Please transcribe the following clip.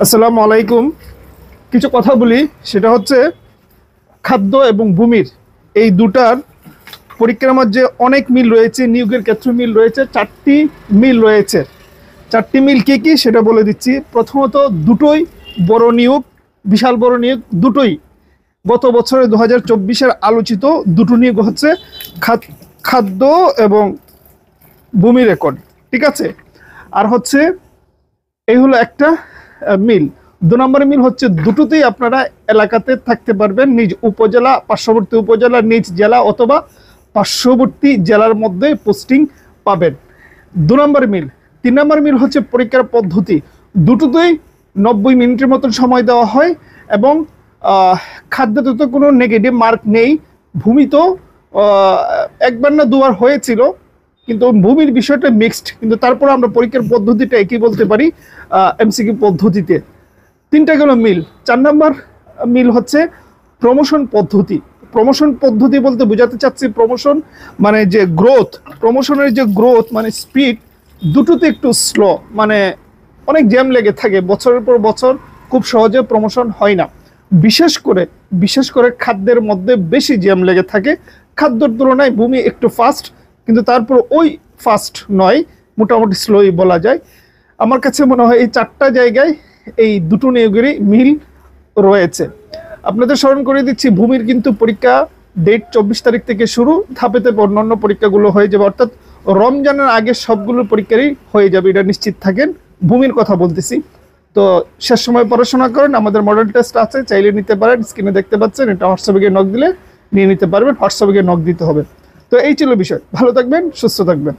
আসসালামু আলাইকুম। কিছু কথা বলি, সেটা হচ্ছে খাদ্য এবং ভূমির এই দুটার পরীক্ষার মধ্যে অনেক মিল রয়েছে, নিয়োগের ক্ষেত্রে মিল রয়েছে। চারটি মিল রয়েছে। চারটি মিল কী কী সেটা বলে দিচ্ছি। প্রথমত, দুটোই বড় নিয়োগ, বিশাল বড় নিয়োগ দুটোই। গত বছরে 2024-এর আলোচিত দুটো নিয়োগ হচ্ছে খাদ্য এবং ভূমি রেকর্ড, ঠিক আছে। আর হচ্ছে এই হলো একটা মিল। 2 নম্বর মিল হচ্ছে দুটোতেই আপনারা এলাকাতে থাকতে পারবেন, নিজ উপজেলা, পার্শ্ববর্তী উপজেলা, নিজ জেলা অথবা পার্শ্ববর্তী জেলার মধ্যে পোস্টিং পাবেন। 2 নম্বর মিল। 3 নম্বর মিল হচ্ছে পরীক্ষার পদ্ধতি। দুটোতেই 90 মিনিটের মতন সময় দেওয়া হয় এবং খাদ্যতে তো কোনো নেগেটিভ মার্ক নেই। ভূমি তো একবার না দুবার হয়েছিল, কিন্তু ভূমির বিষয়টা মিক্সড, কিন্তু তারপর আমরা পরীক্ষার পদ্ধতিটা একই বলতে পারি, এমসিকিউ পদ্ধতিতে। 3টা গেল মিল। 4 নম্বর মিল হচ্ছে প্রমোশন পদ্ধতি। প্রমোশন পদ্ধতি বলতে বোঝাতে চাচ্ছি, প্রমোশন মানে যে গ্রোথ, প্রমোশনের যে গ্রোথ মানে স্পিড, দুটোতে একটু স্লো, মানে অনেক জ্যাম লেগে থাকে। বছরের পর বছর খুব সহজে প্রমোশন হয় না। বিশেষ করে খাদ্যের মধ্যে বেশি জ্যাম লেগে থাকে। খাদ্যর তুলনায় ভূমি একটু ফাস্ট, কিন্তু তারপর ওই ফাস্ট নয়, মোটামুটি স্লোই বলা যায়। আমার কাছে মনে হয় এই 4টা জায়গায় এই দুটো নিয়োগেরই মিল রয়েছে। আপনাদের স্মরণ করে দিচ্ছি, ভূমির কিন্তু পরীক্ষা ডেট 24 তারিখ থেকে শুরু, ধাপে ধাপে অন্যান্য পরীক্ষাগুলো হয়ে যাবে, অর্থাৎ রমজানের আগে সবগুলো পরীক্ষারই হয়ে যাবে, এটা নিশ্চিত থাকেন। ভূমির কথা বলতেছি। তো শেষ সময় পড়াশোনা করেন। আমাদের মডেল টেস্ট আছে, চাইলে নিতে পারেন। স্ক্রিনে দেখতে পাচ্ছেন, এটা হোয়াটসঅ্যাপে গিয়ে নক দিলে নিয়ে নিতে পারবেন। হোয়াটসঅ্যাপে গিয়ে নক দিতে হবে। তো এই ছিল বিষয়। ভালো থাকবেন, সুস্থ থাকবেন।